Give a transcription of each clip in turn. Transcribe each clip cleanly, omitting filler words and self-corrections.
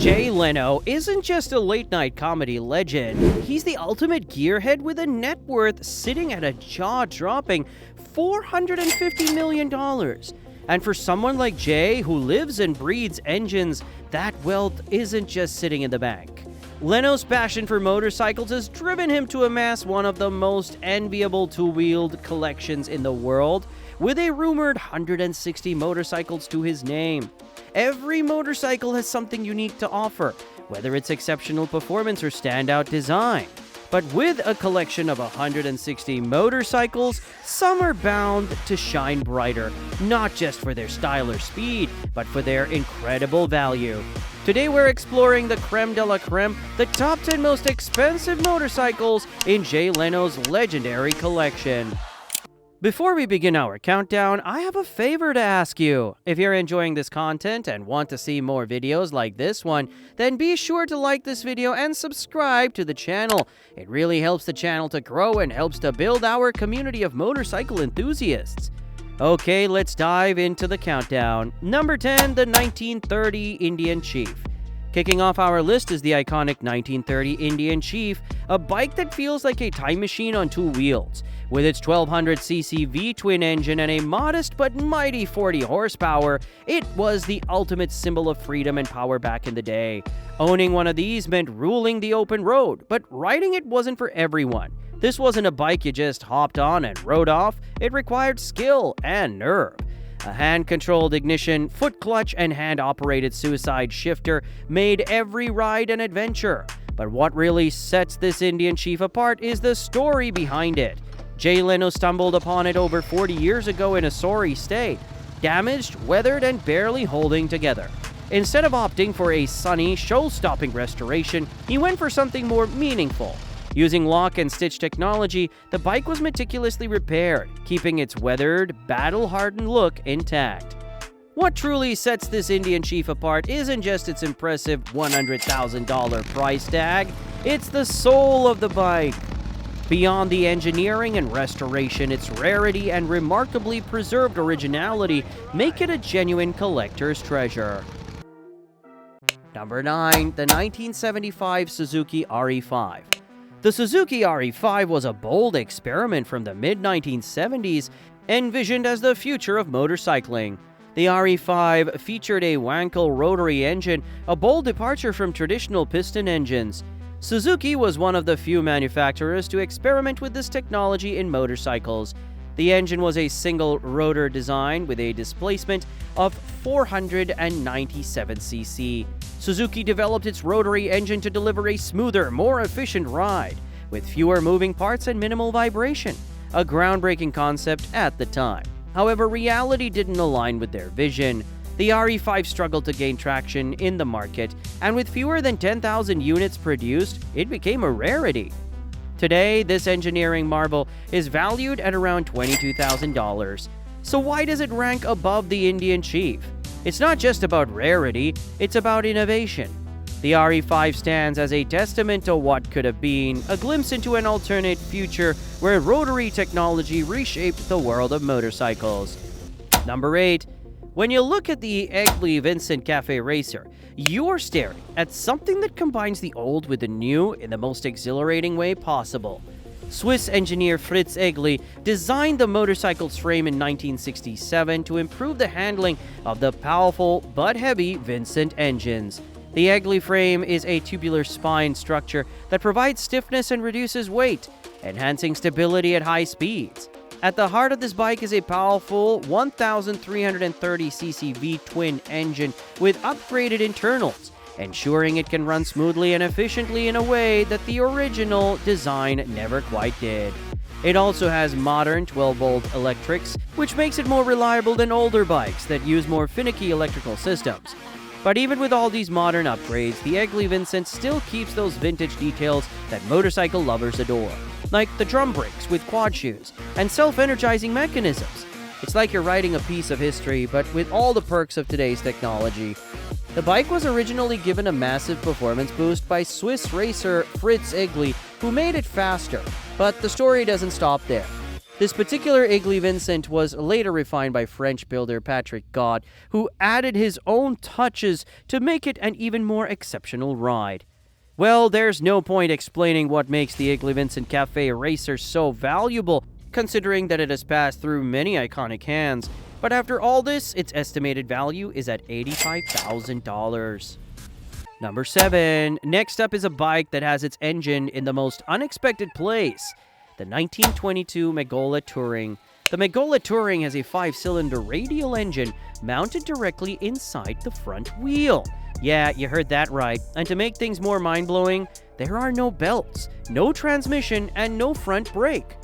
Jay Leno isn't just a late-night comedy legend, he's the ultimate gearhead with a net worth sitting at a jaw-dropping $450 million. And for someone like Jay, who lives and breathes engines, that wealth isn't just sitting in the bank. Leno's passion for motorcycles has driven him to amass one of the most enviable two-wheeled collections in the world, with a rumored 160 motorcycles to his name. Every motorcycle has something unique to offer, whether it's exceptional performance or standout design. But with a collection of 160 motorcycles, some are bound to shine brighter, not just for their style or speed, but for their incredible value. Today we're exploring the creme de la creme, the top 10 most expensive motorcycles in Jay Leno's legendary collection. Before we begin our countdown, I have a favor to ask you. If you're enjoying this content and want to see more videos like this one, then be sure to like this video and subscribe to the channel. It really helps the channel to grow and helps to build our community of motorcycle enthusiasts. Okay, let's dive into the countdown. Number 10, the 1930 Indian Chief. Kicking off our list is the iconic 1930 Indian Chief, a bike that feels like a time machine on two wheels. With its 1200cc V-twin engine and a modest but mighty 40 horsepower, it was the ultimate symbol of freedom and power back in the day. Owning one of these meant ruling the open road, but riding it wasn't for everyone. This wasn't a bike you just hopped on and rode off. It required skill and nerve. A hand-controlled ignition, foot clutch, and hand-operated suicide shifter made every ride an adventure. But what really sets this Indian Chief apart is the story behind it. Jay Leno stumbled upon it over 40 years ago in a sorry state, damaged, weathered, and barely holding together. Instead of opting for a sunny, show-stopping restoration, he went for something more meaningful. Using lock and stitch technology, the bike was meticulously repaired, keeping its weathered, battle-hardened look intact. What truly sets this Indian Chief apart isn't just its impressive $100,000 price tag, it's the soul of the bike. Beyond the engineering and restoration, its rarity and remarkably preserved originality make it a genuine collector's treasure. Number 9, the 1975 Suzuki RE5. The Suzuki RE5 was a bold experiment from the mid-1970s, envisioned as the future of motorcycling. The RE5 featured a Wankel rotary engine, a bold departure from traditional piston engines. Suzuki was one of the few manufacturers to experiment with this technology in motorcycles. The engine was a single rotor design with a displacement of 497 cc. Suzuki developed its rotary engine to deliver a smoother, more efficient ride, with fewer moving parts and minimal vibration, a groundbreaking concept at the time. However, reality didn't align with their vision. The RE5 struggled to gain traction in the market, and with fewer than 10,000 units produced, it became a rarity. Today, this engineering marvel is valued at around $22,000. So why does it rank above the Indian Chief? It's not just about rarity, it's about innovation. The RE5 stands as a testament to what could have been, a glimpse into an alternate future where rotary technology reshaped the world of motorcycles. Number 8. When you look at the Egli Vincent Cafe Racer, you're staring at something that combines the old with the new in the most exhilarating way possible. Swiss engineer Fritz Egli designed the motorcycle's frame in 1967 to improve the handling of the powerful but heavy Vincent engines. The Egli frame is a tubular spine structure that provides stiffness and reduces weight, enhancing stability at high speeds. At the heart of this bike is a powerful 1,330cc V-twin engine with upgraded internals, ensuring it can run smoothly and efficiently in a way that the original design never quite did. It also has modern 12-volt electrics, which makes it more reliable than older bikes that use more finicky electrical systems. But even with all these modern upgrades, the Egli Vincent still keeps those vintage details that motorcycle lovers adore, like the drum brakes with quad shoes and self-energizing mechanisms. It's like you're riding a piece of history, but with all the perks of today's technology. The bike was originally given a massive performance boost by Swiss racer Fritz Egli, who made it faster. But the story doesn't stop there. This particular Igley Vincent was later refined by French builder Patrick Gott, who added his own touches to make it an even more exceptional ride. Well, there's no point explaining what makes the Igley Vincent Cafe Racer so valuable, considering that it has passed through many iconic hands. But after all this, its estimated value is at $85,000. Number 7. Next up is a bike that has its engine in the most unexpected place. The 1922 Megola Touring. The Megola Touring has a 5-cylinder radial engine mounted directly inside the front wheel. Yeah, you heard that right. And to make things more mind-blowing, there are no belts, no transmission, and no front brake.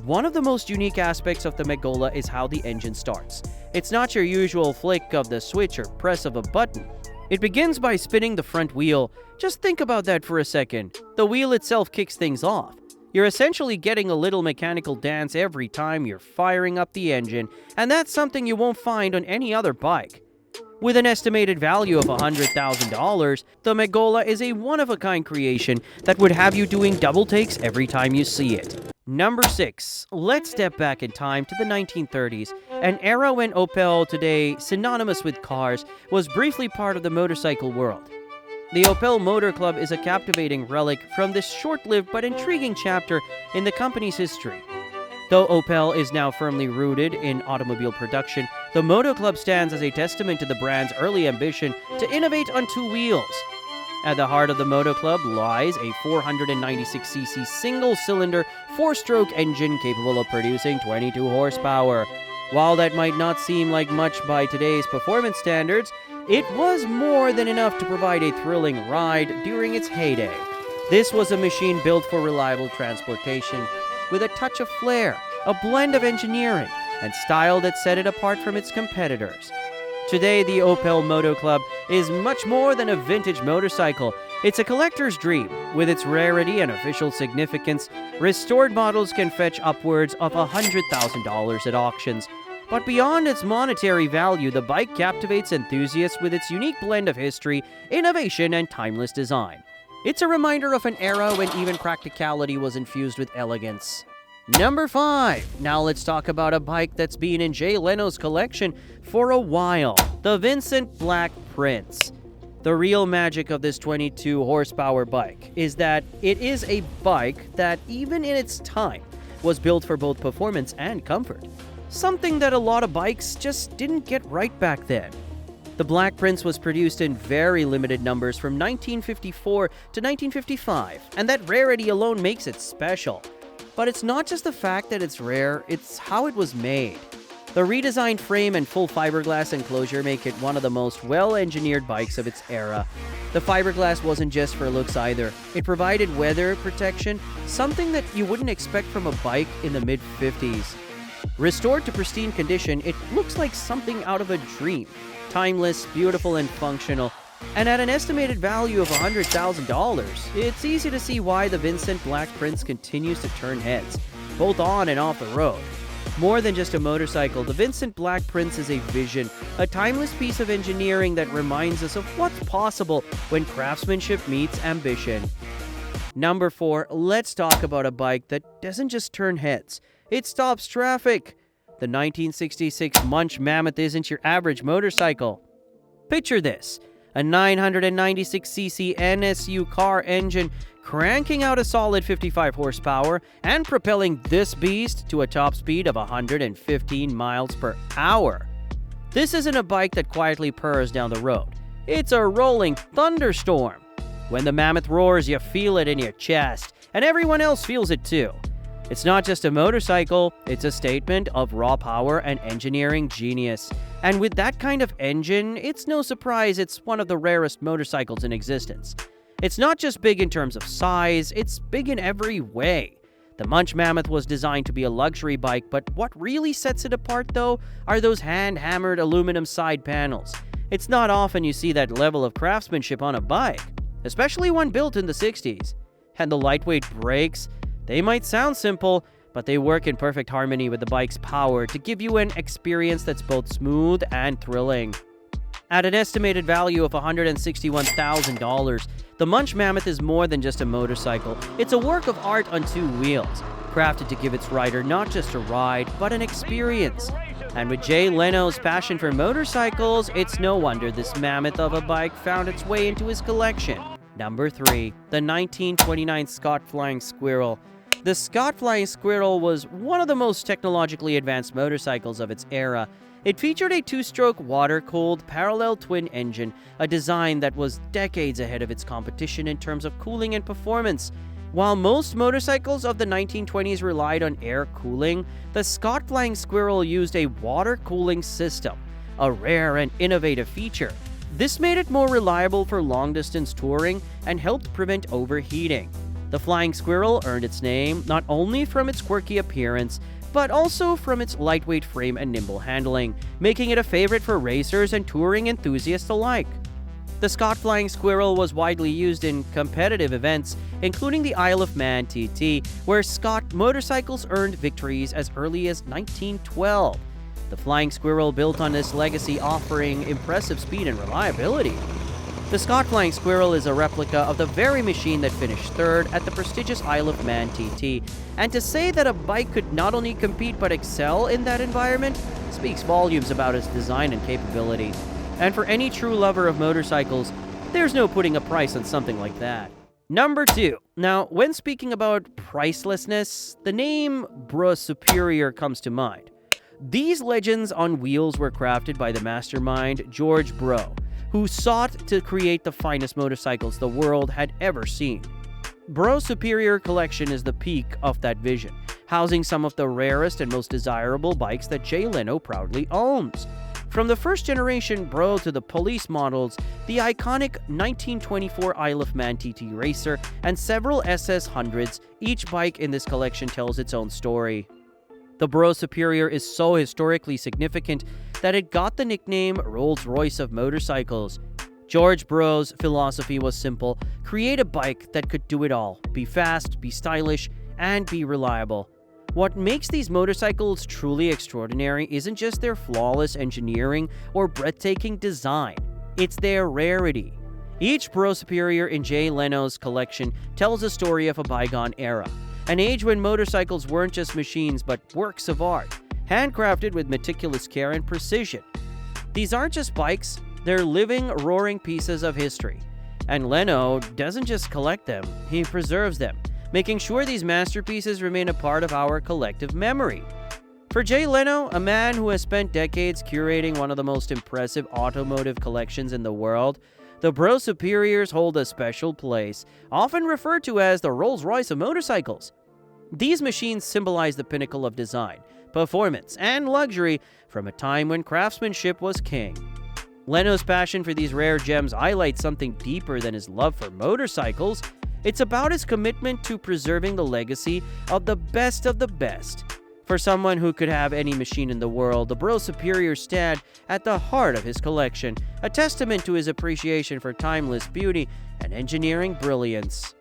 One of the most unique aspects of the Megola is how the engine starts. It's not your usual flick of the switch or press of a button. It begins by spinning the front wheel. Just think about that for a second. The wheel itself kicks things off. You're essentially getting a little mechanical dance every time you're firing up the engine, and that's something you won't find on any other bike. With an estimated value of $100,000, the Megola is a one-of-a-kind creation that would have you doing double takes every time you see it. Number 6. Let's step back in time to the 1930s, an era when Opel, today synonymous with cars, was briefly part of the motorcycle world. The Opel Motor Club is a captivating relic from this short-lived but intriguing chapter in the company's history. Though Opel is now firmly rooted in automobile production, the Motor Club stands as a testament to the brand's early ambition to innovate on two wheels. At the heart of the Motor Club lies a 496cc single-cylinder, 4-stroke engine capable of producing 22 horsepower. While that might not seem like much by today's performance standards, it was more than enough to provide a thrilling ride during its heyday. This was a machine built for reliable transportation, with a touch of flair, a blend of engineering, and style that set it apart from its competitors. Today, the Opel Motor Club is much more than a vintage motorcycle. It's a collector's dream. With its rarity and official significance, restored models can fetch upwards of $100,000 at auctions. But beyond its monetary value, the bike captivates enthusiasts with its unique blend of history, innovation, and timeless design. It's a reminder of an era when even practicality was infused with elegance. Number 5. Now let's talk about a bike that's been in Jay Leno's collection for a while. The Vincent Black Prince. The real magic of this 22 horsepower bike is that it is a bike that, even in its time, was built for both performance and comfort. Something that a lot of bikes just didn't get right back then. The Black Prince was produced in very limited numbers from 1954 to 1955, and that rarity alone makes it special. But it's not just the fact that it's rare, it's how it was made. The redesigned frame and full fiberglass enclosure make it one of the most well-engineered bikes of its era. The fiberglass wasn't just for looks either. It provided weather protection, something that you wouldn't expect from a bike in the mid-50s. Restored to pristine condition, it looks like something out of a dream. Timeless, beautiful, and functional. And at an estimated value of $100,000, it's easy to see why the Vincent Black Prince continues to turn heads, both on and off the road. More than just a motorcycle, the Vincent Black Prince is a vision, a timeless piece of engineering that reminds us of what's possible when craftsmanship meets ambition. Number 4, let's talk about a bike that doesn't just turn heads. It stops traffic. The 1966 Munch Mammoth isn't your average motorcycle. Picture this, a 996cc NSU car engine cranking out a solid 55 horsepower and propelling this beast to a top speed of 115 miles per hour. This isn't a bike that quietly purrs down the road. It's a rolling thunderstorm. When the Mammoth roars, you feel it in your chest, and everyone else feels it too. It's not just a motorcycle, it's a statement of raw power and engineering genius. And with that kind of engine, it's no surprise it's one of the rarest motorcycles in existence. It's not just big in terms of size, it's big in every way. The Munch Mammoth was designed to be a luxury bike, but what really sets it apart, though, are those hand-hammered aluminum side panels. It's not often you see that level of craftsmanship on a bike, especially one built in the 60s. And the lightweight brakes, they might sound simple, but they work in perfect harmony with the bike's power to give you an experience that's both smooth and thrilling. At an estimated value of $161,000, the Munch Mammoth is more than just a motorcycle. It's a work of art on two wheels. crafted to give its rider not just a ride, but an experience. And with Jay Leno's passion for motorcycles, it's no wonder this mammoth of a bike found its way into his collection. Number 3. The 1929 Scott Flying Squirrel. The Scott Flying Squirrel was one of the most technologically advanced motorcycles of its era. It featured a two-stroke water-cooled parallel twin engine, a design that was decades ahead of its competition in terms of cooling and performance. While most motorcycles of the 1920s relied on air cooling, the Scott Flying Squirrel used a water cooling system, a rare and innovative feature. This made it more reliable for long-distance touring and helped prevent overheating. The Flying Squirrel earned its name not only from its quirky appearance, but also from its lightweight frame and nimble handling, making it a favorite for racers and touring enthusiasts alike. The Scott Flying Squirrel was widely used in competitive events, including the Isle of Man TT, where Scott motorcycles earned victories as early as 1912. The Flying Squirrel built on this legacy, offering impressive speed and reliability. The Scott Flying Squirrel is a replica of the very machine that finished third at the prestigious Isle of Man TT, and to say that a bike could not only compete but excel in that environment speaks volumes about its design and capability. And for any true lover of motorcycles, there's no putting a price on something like that. Number 2. Now, when speaking about pricelessness, the name Bro Superior comes to mind. These legends on wheels were crafted by the mastermind George Bro, who sought to create the finest motorcycles the world had ever seen. Bro Superior Collection is the peak of that vision, housing some of the rarest and most desirable bikes that Jay Leno proudly owns. From the first generation Bro to the police models, the iconic 1924 Isle of Man TT Racer, and several SS hundreds, each bike in this collection tells its own story. The Bro Superior is so historically significant that it got the nickname Rolls-Royce of motorcycles. George Bro's philosophy was simple: create a bike that could do it all, be fast, be stylish, and be reliable. What makes these motorcycles truly extraordinary isn't just their flawless engineering or breathtaking design, it's their rarity. Each Bro Superior in Jay Leno's collection tells a story of a bygone era, an age when motorcycles weren't just machines but works of art, handcrafted with meticulous care and precision. These aren't just bikes, they're living, roaring pieces of history. And Leno doesn't just collect them, he preserves them, making sure these masterpieces remain a part of our collective memory. For Jay Leno, a man who has spent decades curating one of the most impressive automotive collections in the world, the Bro Superiors hold a special place, often referred to as the Rolls-Royce of motorcycles. These machines symbolize the pinnacle of design, performance, and luxury from a time when craftsmanship was king. Leno's passion for these rare gems highlights something deeper than his love for motorcycles. It's about his commitment to preserving the legacy of the best of the best. For someone who could have any machine in the world, the Bro Superiors stand at the heart of his collection, a testament to his appreciation for timeless beauty and engineering brilliance.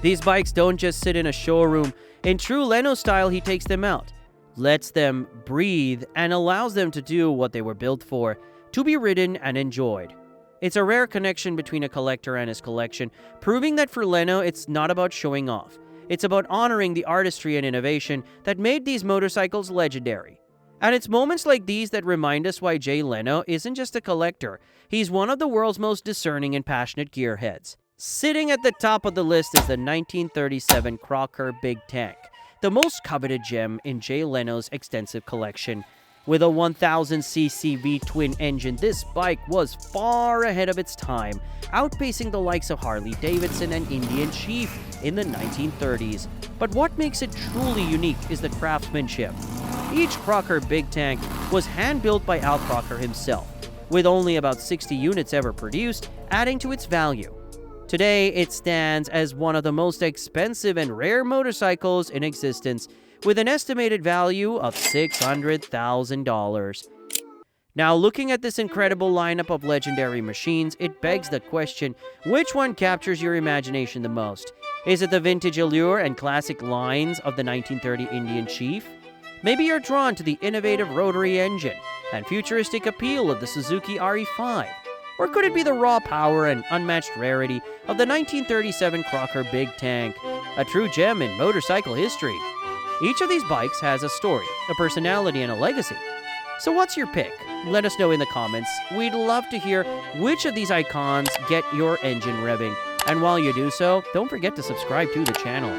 These bikes don't just sit in a showroom. In true Leno style, he takes them out, lets them breathe, and allows them to do what they were built for, to be ridden and enjoyed. It's a rare connection between a collector and his collection, proving that for Leno, it's not about showing off. It's about honoring the artistry and innovation that made these motorcycles legendary. And it's moments like these that remind us why Jay Leno isn't just a collector. He's one of the world's most discerning and passionate gearheads. Sitting at the top of the list is the 1937 Crocker Big Tank, the most coveted gem in Jay Leno's extensive collection. With a 1000cc V-twin engine, this bike was far ahead of its time, outpacing the likes of Harley-Davidson and Indian Chief in the 1930s. But what makes it truly unique is the craftsmanship. Each Crocker Big Tank was hand-built by Al Crocker himself, with only about 60 units ever produced, adding to its value. Today, it stands as one of the most expensive and rare motorcycles in existence, with an estimated value of $600,000. Now, looking at this incredible lineup of legendary machines, it begs the question, which one captures your imagination the most? Is it the vintage allure and classic lines of the 1930 Indian Chief? Maybe you're drawn to the innovative rotary engine and futuristic appeal of the Suzuki RE5. Or could it be the raw power and unmatched rarity of the 1937 Crocker Big Tank, a true gem in motorcycle history? Each of these bikes has a story, a personality, and a legacy. So what's your pick? Let us know in the comments. We'd love to hear which of these icons get your engine revving. And while you do so, don't forget to subscribe to the channel.